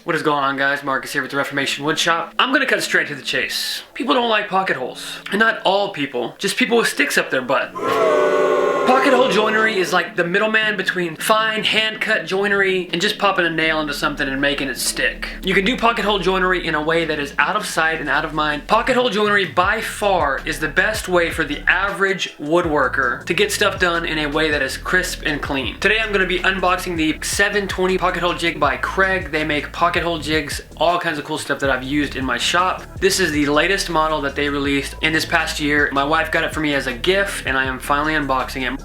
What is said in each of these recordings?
What is going on, guys? Marcus here with the Reformation Woodshop. I'm gonna cut straight to the chase. People don't like pocket holes. And not all people, just people with sticks up their butt. Pocket hole joinery is like the middleman between fine hand-cut joinery and just popping a nail into something and making it stick. You can do pocket hole joinery in a way that is out of sight and out of mind. Pocket hole joinery by far is the best way for the average woodworker to get stuff done in a way that is crisp and clean. Today I'm going to be unboxing the 720 pocket hole jig by Kreg. They make pocket hole jigs, all kinds of cool stuff that I've used in my shop. This is the latest model that they released in this past year. My wife got it for me as a gift and I am finally unboxing it.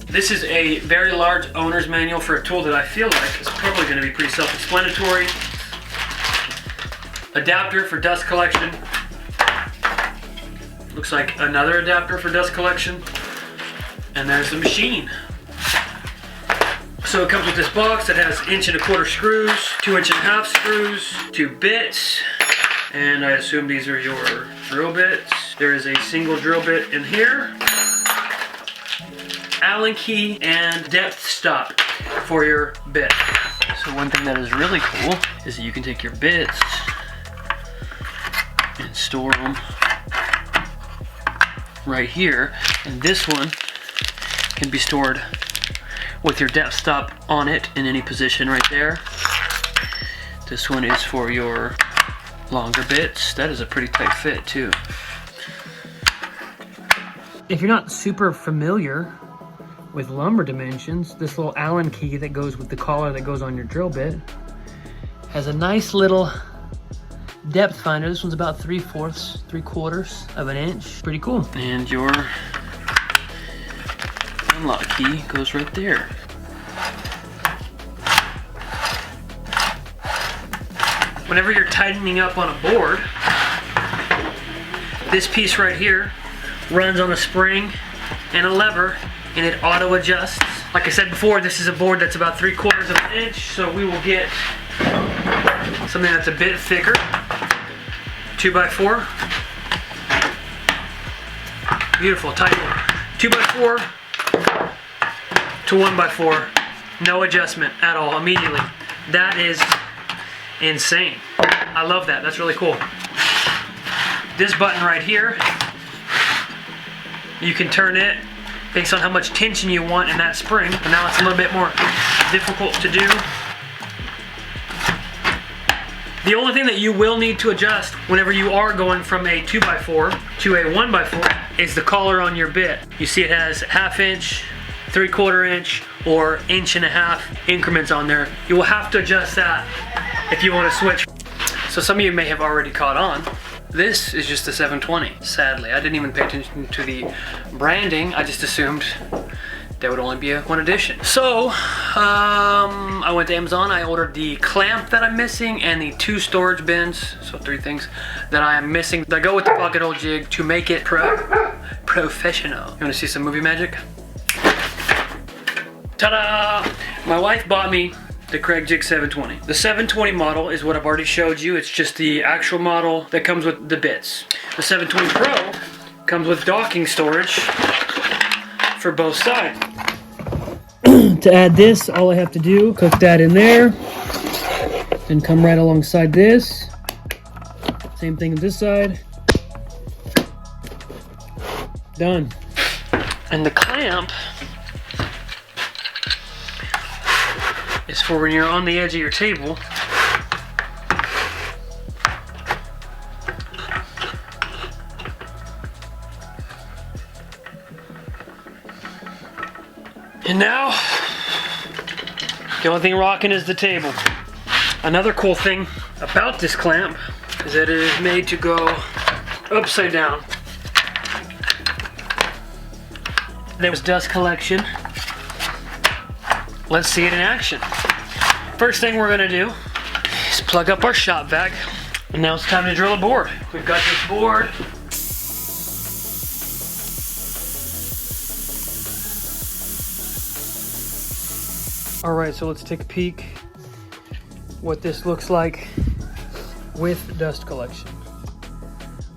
This is a very large owner's manual for a tool that I feel like is probably going to be pretty self-explanatory. Adapter for dust collection. Looks like another adapter for dust collection. And there's the machine. So it comes with this box that has 1¼ inch screws, 2.5 inch screws, 2 bits, and I assume these are your drill bits. There is a single drill bit in here. Allen key and depth stop for your bit. So one thing that is really cool is that you can take your bits and store them right here, and this one can be stored with your depth stop on it in any position right there. This one is for your longer bits. That is a pretty tight fit too. If you're not super familiar with lumber dimensions, this little Allen key that goes with the collar that goes on your drill bit has a nice little depth finder. This one's about 3/4 of an inch. Pretty cool. And your unlock key goes right there. Whenever you're tightening up on a board, this piece right here runs on a spring and a lever, and it auto adjusts. Like I said before, this is a board that's about 3/4 of an inch, so we will get something that's a bit thicker. 2x4. Beautiful, tight one. 2x4 to 1x4. No adjustment at all, immediately. That is insane. I love that, that's really cool. This button right here, you can turn it based on how much tension you want in that spring. And now it's a little bit more difficult to do. The only thing that you will need to adjust whenever you are going from a 2x4 to a 1x4 is the collar on your bit. You see it has 1/2 inch, 3/4 inch, or 1.5 inch increments on there. You will have to adjust that if you want to switch. So some of you may have already caught on. This is just the 720, sadly. I didn't even pay attention to the branding. I just assumed there would only be one edition. So, I went to Amazon. I ordered the clamp that I'm missing and the 2 storage bins, so 3 things that I am missing that go with the pocket hole jig to make it professional. You wanna see some movie magic? Ta-da! My wife bought me the Kreg Jig 720. The 720 model is what I've already showed you. It's just the actual model that comes with the bits. The 720 Pro comes with docking storage for both sides. To add this, all I have to do, hook that in there, and come right alongside this. Same thing on this side. Done. And the clamp is for when you're on the edge of your table. And now, the only thing rocking is the table. Another cool thing about this clamp is that it is made to go upside down. There was dust collection. Let's see it in action. First thing we're gonna do is plug up our shop vac. And now it's time to drill a board. We've got this board. All right, so let's take a peek what this looks like with dust collection.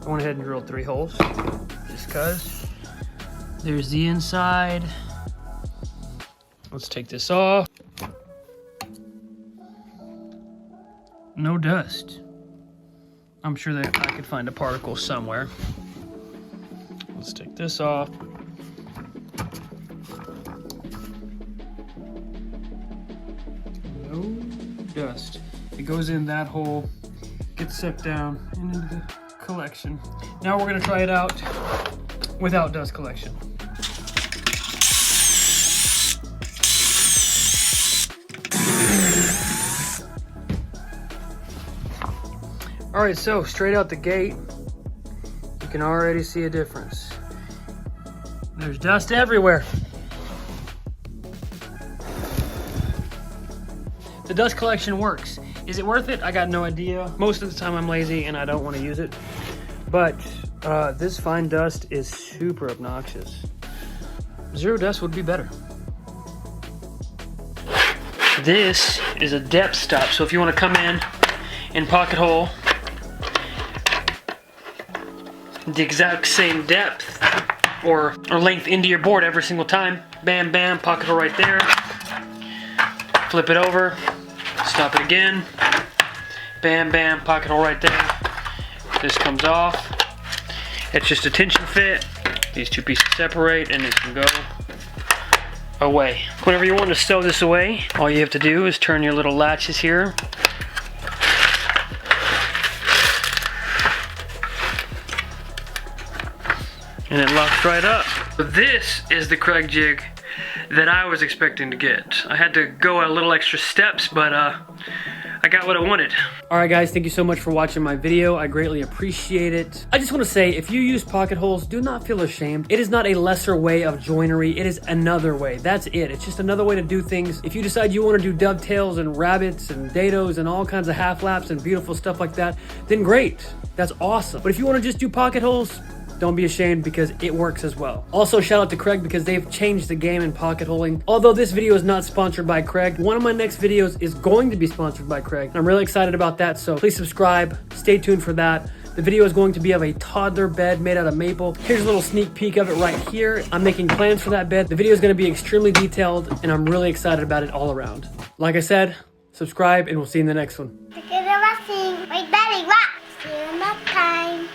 I went ahead and drilled 3 holes just cause. There's the inside. Let's take this off. No dust. I'm sure that I could find a particle somewhere. Let's take this off. No dust. It goes in that hole, gets sucked down and into the collection. Now we're gonna try it out without dust collection. All right, so straight out the gate, you can already see a difference. There's dust everywhere. The dust collection works. Is it worth it? I got no idea. Most of the time I'm lazy and I don't want to use it. But this fine dust is super obnoxious. Zero dust would be better. This is a depth stop. So if you want to come in pocket hole, the exact same depth or length into your board every single time. Bam, bam, pocket hole right there. Flip it over, stop it again. Bam, bam, pocket hole right there. This comes off. It's just a tension fit. These two pieces separate and it can go away. Whenever you want to stow this away, all you have to do is turn your little latches here. And it locks right up. This is the Kreg jig that I was expecting to get. I had to go a little extra steps, but I got what I wanted. All right, guys, thank you so much for watching my video. I greatly appreciate it. I just want to say, if you use pocket holes, do not feel ashamed. It is not a lesser way of joinery. It is another way. That's it. It's just another way to do things. If you decide you want to do dovetails and rabbits and dados and all kinds of half laps and beautiful stuff like that, then great. That's awesome. But if you want to just do pocket holes, don't be ashamed because it works as well. Also, shout out to Kreg because they've changed the game in pocket holing. Although this video is not sponsored by Kreg, one of my next videos is going to be sponsored by Kreg. I'm really excited about that, so please subscribe. Stay tuned for that. The video is going to be of a toddler bed made out of maple. Here's a little sneak peek of it right here. I'm making plans for that bed. The video is going to be extremely detailed, and I'm really excited about it all around. Like I said, subscribe, and we'll see you in the next one. Thank you for watching. My daddy rocks. See you next time.